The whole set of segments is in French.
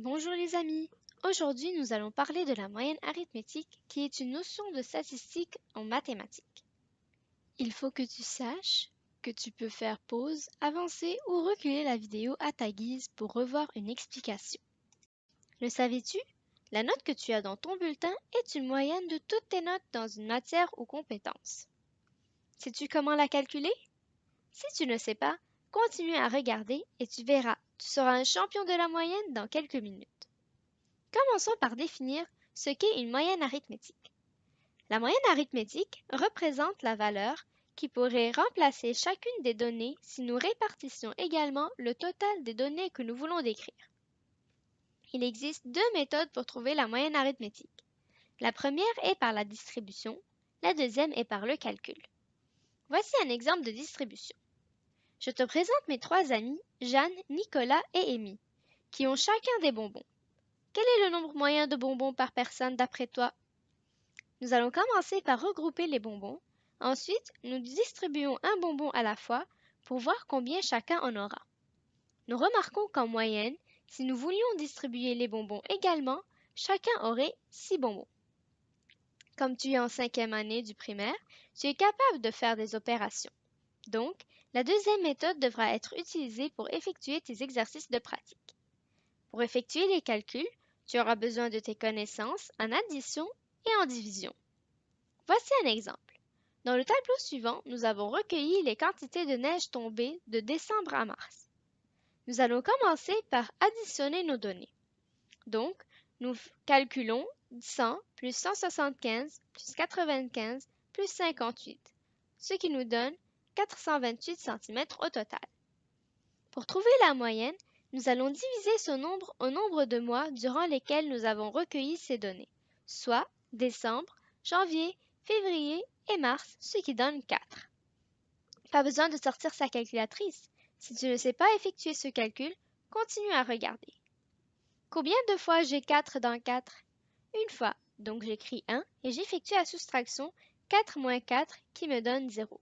Bonjour les amis! Aujourd'hui, nous allons parler de la moyenne arithmétique qui est une notion de statistique en mathématiques. Il faut que tu saches que tu peux faire pause, avancer ou reculer la vidéo à ta guise pour revoir une explication. Le savais-tu? La note que tu as dans ton bulletin est une moyenne de toutes tes notes dans une matière ou compétence. Sais-tu comment la calculer? Si tu ne sais pas, continue à regarder et tu verras, tu seras un champion de la moyenne dans quelques minutes. Commençons par définir ce qu'est une moyenne arithmétique. La moyenne arithmétique représente la valeur qui pourrait remplacer chacune des données si nous répartissions également le total des données que nous voulons décrire. Il existe deux méthodes pour trouver la moyenne arithmétique. La première est par la distribution, la deuxième est par le calcul. Voici un exemple de distribution. Je te présente mes trois amis, Jeanne, Nicolas et Amy, qui ont chacun des bonbons. Quel est le nombre moyen de bonbons par personne d'après toi? Nous allons commencer par regrouper les bonbons. Ensuite, nous distribuons un bonbon à la fois pour voir combien chacun en aura. Nous remarquons qu'en moyenne, si nous voulions distribuer les bonbons également, chacun aurait 6 bonbons. Comme tu es en 5e année du primaire, tu es capable de faire des opérations. Donc, la deuxième méthode devra être utilisée pour effectuer tes exercices de pratique. Pour effectuer les calculs, tu auras besoin de tes connaissances en addition et en division. Voici un exemple. Dans le tableau suivant, nous avons recueilli les quantités de neige tombées de décembre à mars. Nous allons commencer par additionner nos données. Donc, nous calculons 100 plus 175 plus 95 plus 58, ce qui nous donne 428 cm au total. Pour trouver la moyenne, nous allons diviser ce nombre au nombre de mois durant lesquels nous avons recueilli ces données, soit décembre, janvier, février et mars, ce qui donne 4. Pas besoin de sortir sa calculatrice. Si tu ne sais pas effectuer ce calcul, continue à regarder. Combien de fois j'ai 4 dans 4? Une fois, donc j'écris 1 et j'effectue la soustraction 4 moins 4 qui me donne 0.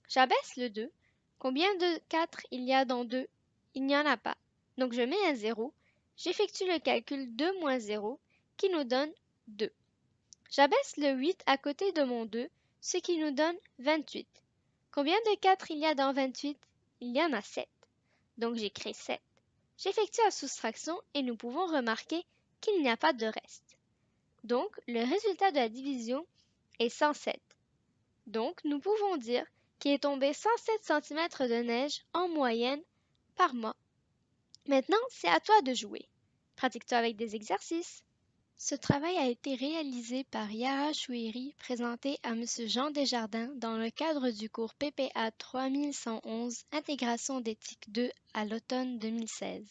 J'abaisse le 2. Combien de 4 il y a dans 2? Il n'y en a pas. Donc je mets un 0. J'effectue le calcul 2 moins 0 qui nous donne 2. J'abaisse le 8 à côté de mon 2, ce qui nous donne 28. Combien de 4 il y a dans 28? Il y en a 7. Donc j'écris 7. J'effectue la soustraction et nous pouvons remarquer qu'il n'y a pas de reste. Donc le résultat de la division est 107. Donc nous pouvons dire qu'il est tombé 107 cm de neige en moyenne par mois. Maintenant, c'est à toi de jouer. Pratique-toi avec des exercices. Ce travail a été réalisé par Yara Chouiri, présenté à M. Jean Desjardins dans le cadre du cours PPA 3111 Intégration d'éthique 2 à l'automne 2016.